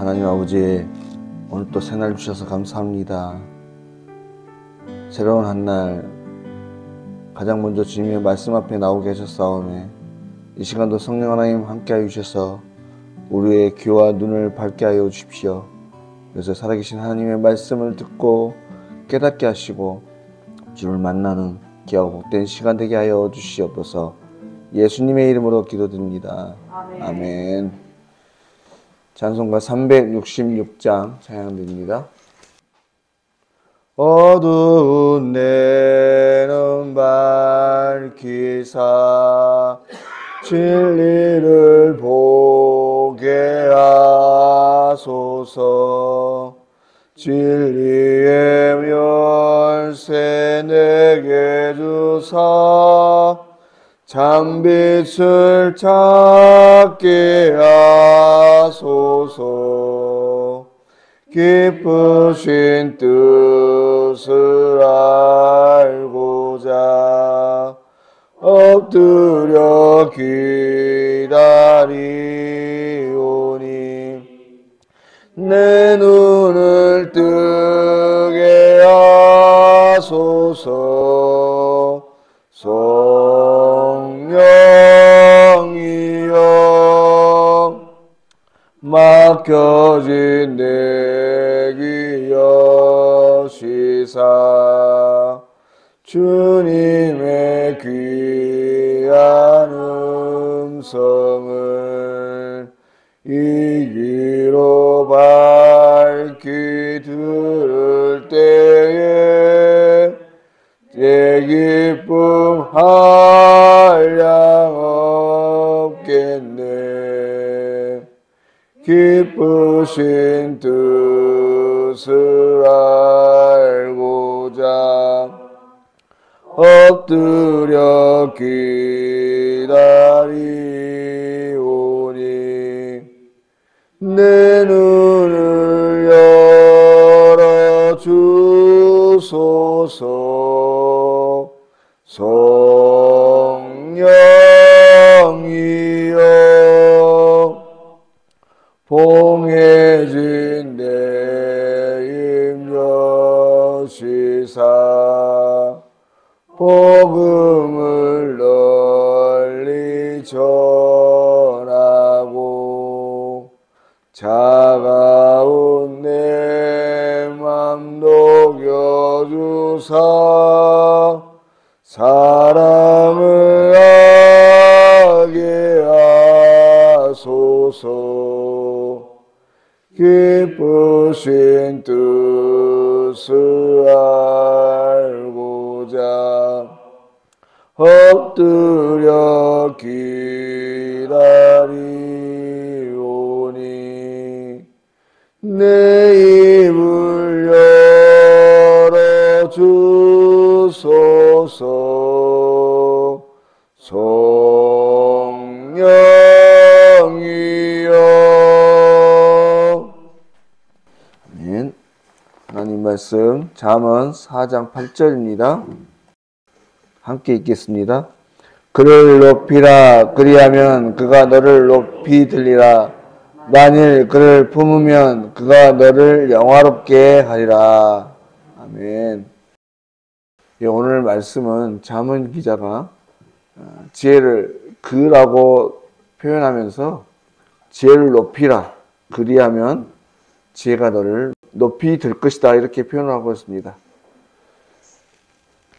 하나님 아버지, 오늘 또 새날 주셔서 감사합니다. 새로운 한날 가장 먼저 주님의 말씀 앞에 나오게 하셨사오매 이 시간도 성령 하나님 함께하여 주셔서 우리의 귀와 눈을 밝게 하여 주십시오. 그래서 살아계신 하나님의 말씀을 듣고 깨닫게 하시고 주를 만나는 귀하고 복된 시간 되게 하여 주시옵소서. 예수님의 이름으로 기도드립니다. 아멘. 찬송가 366장 찬양드립니다. 어두운 내 눈 밝히사 진리를 보게 하소서. 진리의 열쇠 내게 주사 참빛을 찾게 하소서. 기쁘신 뜻을 알고자 엎드려 기다리오니 내 눈을 뜨게 하소서. 성령이여 맡겨진 내 귀 여시사 주님의 귀한 음성을 이 귀로 밝히 들을 때에 내 기쁨 한량 없겠네. 기쁘신 뜻을 알고자 엎드려 기다리오니 내 눈을 열어 주소서. 성령이여 봉해진 내 입 여시사 복음을 널리 전하고 차가운 내 맘 녹여주사 사랑을 하게 하소서. 기쁘신 뜻을 알고자 엎드려 기다리오니 내 입을 열어 주소서. 성령이여. 아멘. 하나님 말씀 잠언 4장 8절입니다. 함께 읽겠습니다. 그를 높이라. 그리하면 그가 너를 높이 들리라. 만일 그를 품으면 그가 너를 영화롭게 하리라. 아멘. 오늘 말씀은 잠언 기자가 지혜를 그라고 표현하면서 지혜를 높이라. 그리하면 지혜가 너를 높이 들 것이다. 이렇게 표현을 하고 있습니다.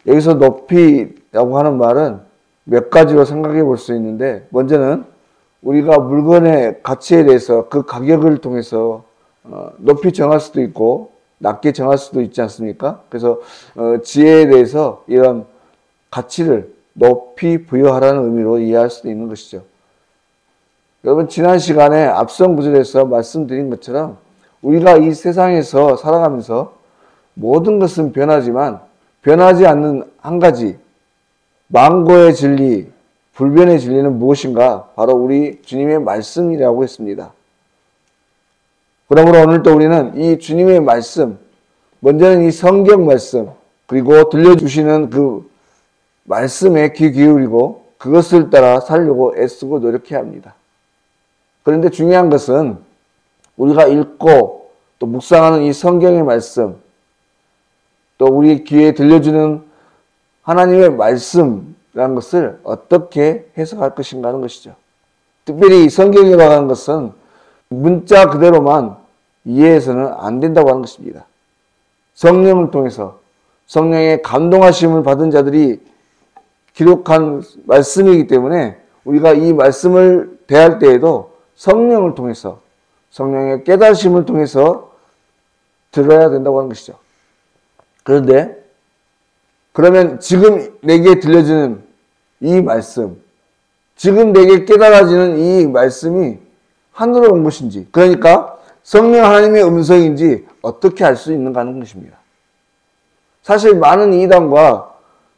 여기서 높이라고 하는 말은 몇 가지로 생각해 볼 수 있는데, 먼저는 우리가 물건의 가치에 대해서 그 가격을 통해서 높이 정할 수도 있고 낮게 정할 수도 있지 않습니까? 그래서 지혜에 대해서 이런 가치를 높이 부여하라는 의미로 이해할 수도 있는 것이죠. 여러분, 지난 시간에 앞선 구절에서 말씀드린 것처럼 우리가 이 세상에서 살아가면서 모든 것은 변하지만 변하지 않는 한 가지 만고의 진리, 불변의 진리는 무엇인가? 바로 우리 주님의 말씀이라고 했습니다. 그러므로 오늘도 우리는 이 주님의 말씀, 먼저는 이 성경 말씀, 그리고 들려주시는 그 말씀에 귀 기울이고 그것을 따라 살려고 애쓰고 노력해야 합니다. 그런데 중요한 것은 우리가 읽고 또 묵상하는 이 성경의 말씀, 또 우리 귀에 들려주는 하나님의 말씀이라는 것을 어떻게 해석할 것인가 하는 것이죠. 특별히 성경이라고 하는 것은 문자 그대로만 이해해서는 안 된다고 하는 것입니다. 성령을 통해서 성령의 감동하심을 받은 자들이 기록한 말씀이기 때문에 우리가 이 말씀을 대할 때에도 성령을 통해서 성령의 깨달으심을 통해서 들어야 된다고 하는 것이죠. 그런데 그러면 지금 내게 들려지는 이 말씀, 지금 내게 깨달아지는 이 말씀이 하늘로 온 것인지, 그러니까 성령 하나님의 음성인지 어떻게 알 수 있는가 하는 것입니다. 사실 많은 이단과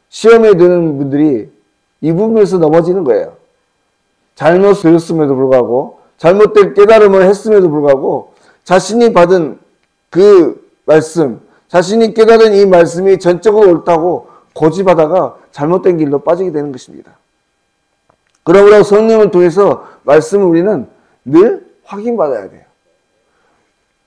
시험에 드는 분들이 이 부분에서 넘어지는 거예요. 잘못 들었음에도 불구하고 잘못된 깨달음을 했음에도 불구하고 자신이 받은 그 말씀, 자신이 깨달은 이 말씀이 전적으로 옳다고 고집하다가 잘못된 길로 빠지게 되는 것입니다. 그러므로 성령을 통해서 말씀을 우리는 늘 확인받아야 돼요.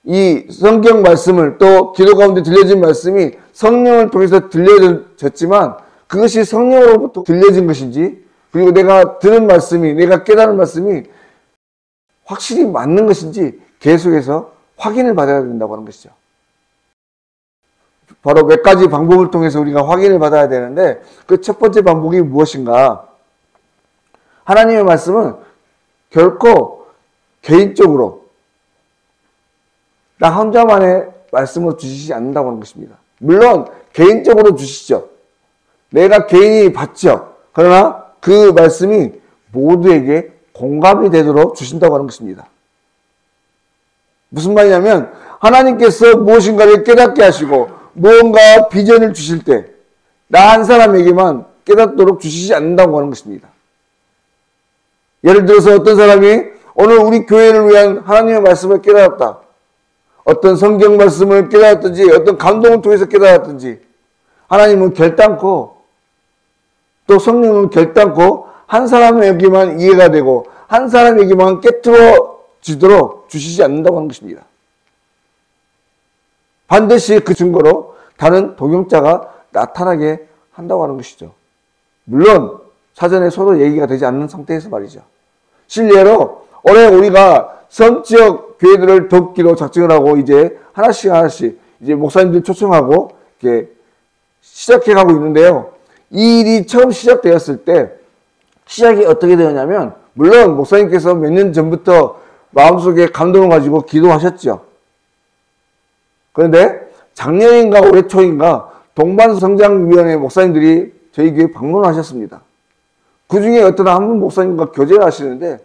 이 성경 말씀을 또 기도 가운데 들려진 말씀이 성령을 통해서 들려졌지만 그것이 성령으로부터 들려진 것인지, 그리고 내가 들은 말씀이, 내가 깨달은 말씀이 확실히 맞는 것인지 계속해서 확인을 받아야 된다고 하는 것이죠. 바로 몇 가지 방법을 통해서 우리가 확인을 받아야 되는데, 그 첫 번째 방법이 무엇인가? 하나님의 말씀은 결코 개인적으로 나 혼자만의 말씀을 주시지 않는다고 하는 것입니다. 물론 개인적으로 주시죠. 내가 개인이 받죠. 그러나 그 말씀이 모두에게 공감이 되도록 주신다고 하는 것입니다. 무슨 말이냐면 하나님께서 무엇인가를 깨닫게 하시고 무언가 비전을 주실 때 나 한 사람에게만 깨닫도록 주시지 않는다고 하는 것입니다. 예를 들어서 어떤 사람이 오늘 우리 교회를 위한 하나님의 말씀을 깨달았다. 어떤 성경 말씀을 깨달았든지 어떤 감동을 통해서 깨달았든지 하나님은 결단코 또 성령은 결단코 한 사람에게만 이해가 되고 한 사람에게만 깨트려지도록 주시지 않는다고 하는 것입니다. 반드시 그 증거로 다른 동역자가 나타나게 한다고 하는 것이죠. 물론 사전에 서로 얘기가 되지 않는 상태에서 말이죠. 실례로 올해 우리가 성지역 교회들을 돕기로 작정을 하고 이제 하나씩 이제 목사님들 초청하고 이렇게 시작해 가고 있는데요. 이 일이 처음 시작되었을 때 시작이 어떻게 되었냐면, 물론 목사님께서 몇 년 전부터 마음속에 감동을 가지고 기도하셨죠. 그런데 작년인가 올해 초인가 동반성장위원회 목사님들이 저희 교회 방문하셨습니다. 그 중에 어떤 한 분 목사님과 교제를 하시는데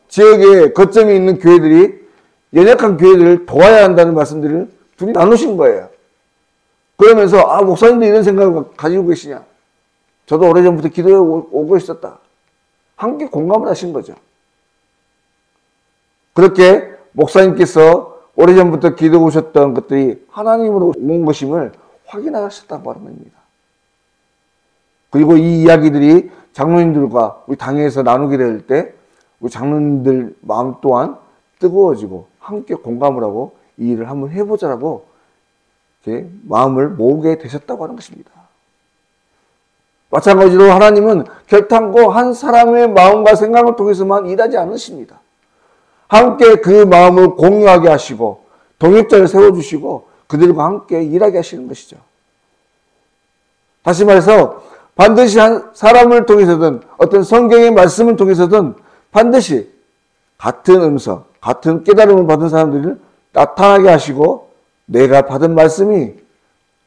지역에 거점이 있는 교회들이 연약한 교회들을 도와야 한다는 말씀들을 둘이 나누신 거예요. 그러면서 목사님도 이런 생각을 가지고 계시냐? 저도 오래전부터 기도해 오고 있었다. 함께 공감을 하신 거죠. 그렇게 목사님께서 오래전부터 기도해 오셨던 것들이 하나님으로 온 것임을 확인하셨다고 하는 겁니다. 그리고 이 이야기들이 장로님들과 우리 당회에서 나누게 될 때 우리 장로님들 마음 또한 뜨거워지고 함께 공감을 하고 이 일을 한번 해보자라고 이렇게 마음을 모으게 되셨다고 하는 것입니다. 마찬가지로 하나님은 결단코 한 사람의 마음과 생각을 통해서만 일하지 않으십니다. 함께 그 마음을 공유하게 하시고 동역자를 세워주시고 그들과 함께 일하게 하시는 것이죠. 다시 말해서 반드시 한 사람을 통해서든 어떤 성경의 말씀을 통해서든 반드시 같은 음성, 같은 깨달음을 받은 사람들을 나타나게 하시고 내가 받은 말씀이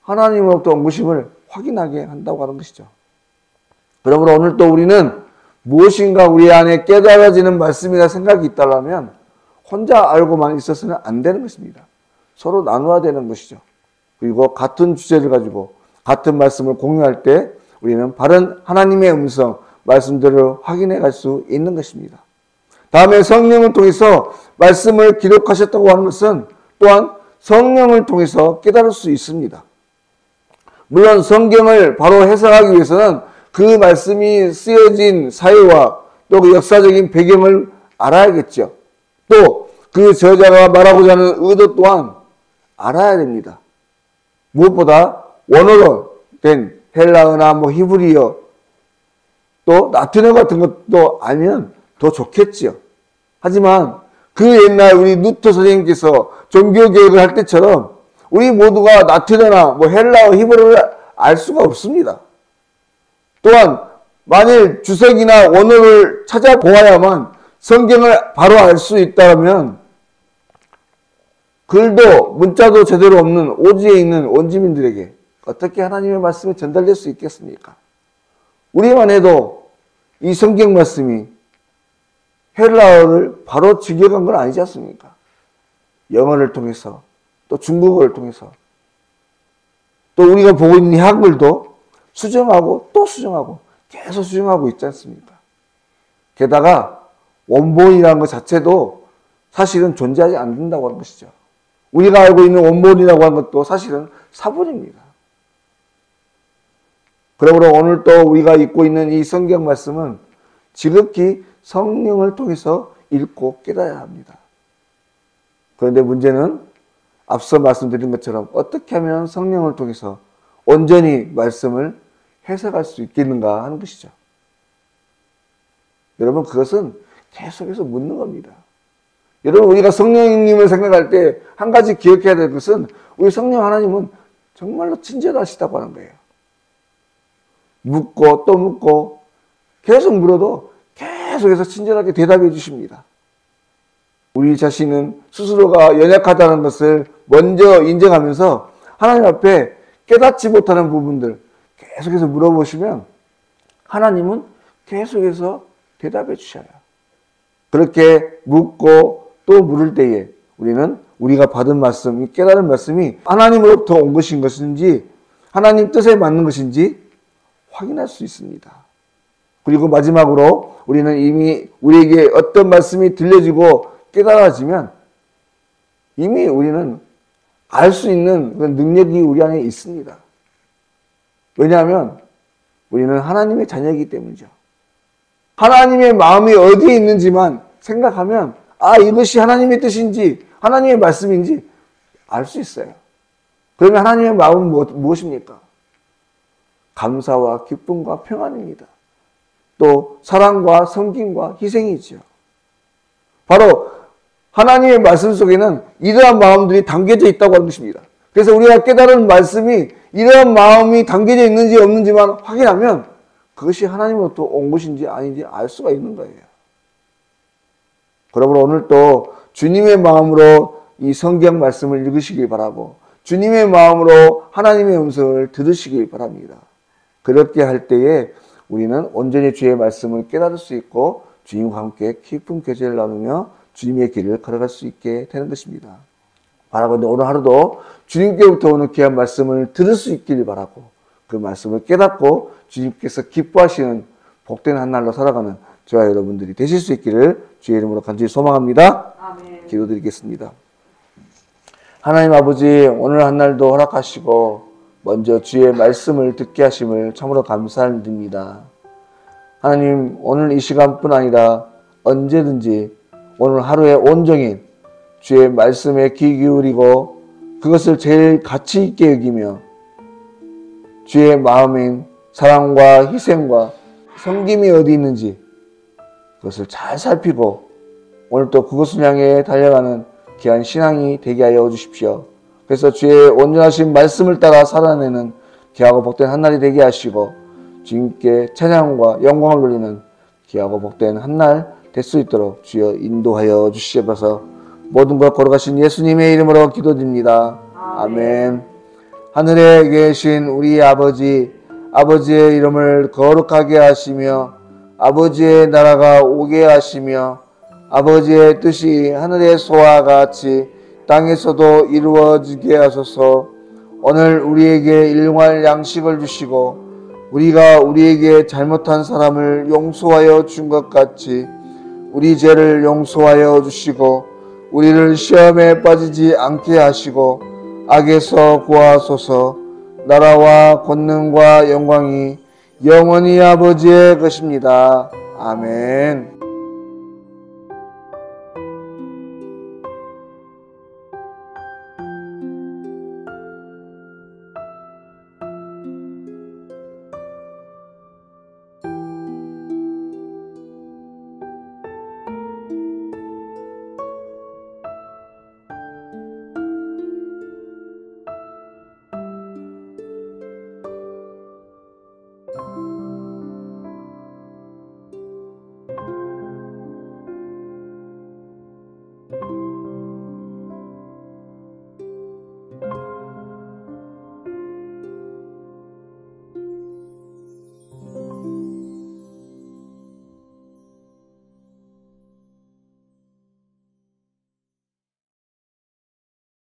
하나님으로부터 온 것임을 확인하게 한다고 하는 것이죠. 그러므로 오늘 또 우리는 무엇인가 우리 안에 깨달아지는 말씀이나 생각이 있다면 혼자 알고만 있어서는 안 되는 것입니다. 서로 나누어야 되는 것이죠. 그리고 같은 주제를 가지고 같은 말씀을 공유할 때 우리는 바른 하나님의 음성, 말씀들을 확인해 갈 수 있는 것입니다. 다음에 성령을 통해서 말씀을 기록하셨다고 하는 것은 또한 성령을 통해서 깨달을 수 있습니다. 물론 성경을 바로 해석하기 위해서는 그 말씀이 쓰여진 사회와 또 그 역사적인 배경을 알아야겠죠. 또 그 저자가 말하고자 하는 의도 또한 알아야 됩니다. 무엇보다 원어로 된 헬라어나 히브리어 또 라틴어 같은 것도 알면 더 좋겠지요. 하지만 그 옛날 우리 루터 선생님께서 종교개혁을 할 때처럼 우리 모두가 라틴어나 헬라어, 히브리어를 알 수가 없습니다. 또한 만일 주석이나 원어를 찾아보아야만 성경을 바로 알 수 있다면 글도 문자도 제대로 없는 오지에 있는 원주민들에게 어떻게 하나님의 말씀이 전달될 수 있겠습니까? 우리만 해도 이 성경 말씀이 헬라어를 바로 직역한 건 아니지 않습니까? 영어를 통해서 또 중국어를 통해서 또 우리가 보고 있는 이 한글도 수정하고 또 수정하고 계속 수정하고 있지 않습니까? 게다가 원본이라는 것 자체도 사실은 존재하지 않는다고 하는 것이죠. 우리가 알고 있는 원본이라고 하는 것도 사실은 사본입니다. 그러므로 오늘 또 우리가 읽고 있는 이 성경 말씀은 지극히 성령을 통해서 읽고 깨달아야 합니다. 그런데 문제는 앞서 말씀드린 것처럼 어떻게 하면 성령을 통해서 온전히 말씀을 해석할 수 있겠는가 하는 것이죠. 여러분, 그것은 계속해서 묻는 겁니다. 여러분, 우리가 성령님을 생각할 때 한 가지 기억해야 될 것은 우리 성령 하나님은 정말로 친절하시다고 하는 거예요. 묻고 또 묻고 계속 물어도 계속해서 친절하게 대답해 주십니다. 우리 자신은 스스로가 연약하다는 것을 먼저 인정하면서 하나님 앞에 깨닫지 못하는 부분들 계속해서 물어보시면 하나님은 계속해서 대답해 주셔요. 그렇게 묻고 또 물을 때에 우리는 우리가 받은 말씀, 깨달은 말씀이 하나님으로부터 온 것인지 하나님 뜻에 맞는 것인지 확인할 수 있습니다. 그리고 마지막으로 우리는 이미 우리에게 어떤 말씀이 들려지고 깨달아지면 이미 우리는 알 수 있는 그런 능력이 우리 안에 있습니다. 왜냐하면 우리는 하나님의 자녀이기 때문이죠. 하나님의 마음이 어디에 있는지만 생각하면 이것이 하나님의 뜻인지 하나님의 말씀인지 알 수 있어요. 그러면 하나님의 마음은 무엇입니까? 감사와 기쁨과 평안입니다. 또 사랑과 섬김과 희생이지요. 바로 하나님의 말씀 속에는 이러한 마음들이 담겨져 있다고 하는 것입니다. 그래서 우리가 깨달은 말씀이 이러한 마음이 담겨져 있는지 없는지만 확인하면 그것이 하나님으로부터 온 것인지 아닌지 알 수가 있는 거예요. 그러므로 오늘 또 주님의 마음으로 이 성경 말씀을 읽으시길 바라고 주님의 마음으로 하나님의 음성을 들으시길 바랍니다. 그렇게 할 때에 우리는 온전히 주의 말씀을 깨달을 수 있고 주님과 함께 깊은 교제를 나누며 주님의 길을 걸어갈 수 있게 되는 것입니다. 바라건대 오늘 하루도 주님께부터 오는 귀한 말씀을 들을 수 있기를 바라고 그 말씀을 깨닫고 주님께서 기뻐하시는 복된 한 날로 살아가는 저와 여러분들이 되실 수 있기를 주의 이름으로 간절히 소망합니다. 아멘. 기도드리겠습니다. 하나님 아버지, 오늘 한 날도 허락하시고 먼저 주의 말씀을 듣게 하심을 참으로 감사드립니다. 하나님, 오늘 이 시간뿐 아니라 언제든지 오늘 하루에 온종일 주의 말씀에 귀 기울이고 그것을 제일 가치 있게 여기며 주의 마음인 사랑과 희생과 섬김이 어디 있는지 그것을 잘 살피고 오늘 또 그것을 향해 달려가는 귀한 신앙이 되게 하여 주십시오. 그래서 주의 온전하신 말씀을 따라 살아내는 귀하고 복된 한날이 되게 하시고 주님께 찬양과 영광을 돌리는 귀하고 복된 한날 될 수 있도록 주여 인도하여 주시옵소서. 모든 것 걸어가신 예수님의 이름으로 기도드립니다. 아멘. 하늘에 계신 우리 아버지, 아버지의 이름을 거룩하게 하시며 아버지의 나라가 오게 하시며 아버지의 뜻이 하늘에서와 같이 땅에서도 이루어지게 하소서. 오늘 우리에게 일용할 양식을 주시고 우리가 우리에게 잘못한 사람을 용서하여 준 것 같이 우리 죄를 용서하여 주시고 우리를 시험에 빠지지 않게 하시고 악에서 구하소서. 나라와 권능과 영광이 영원히 아버지의 것입니다. 아멘.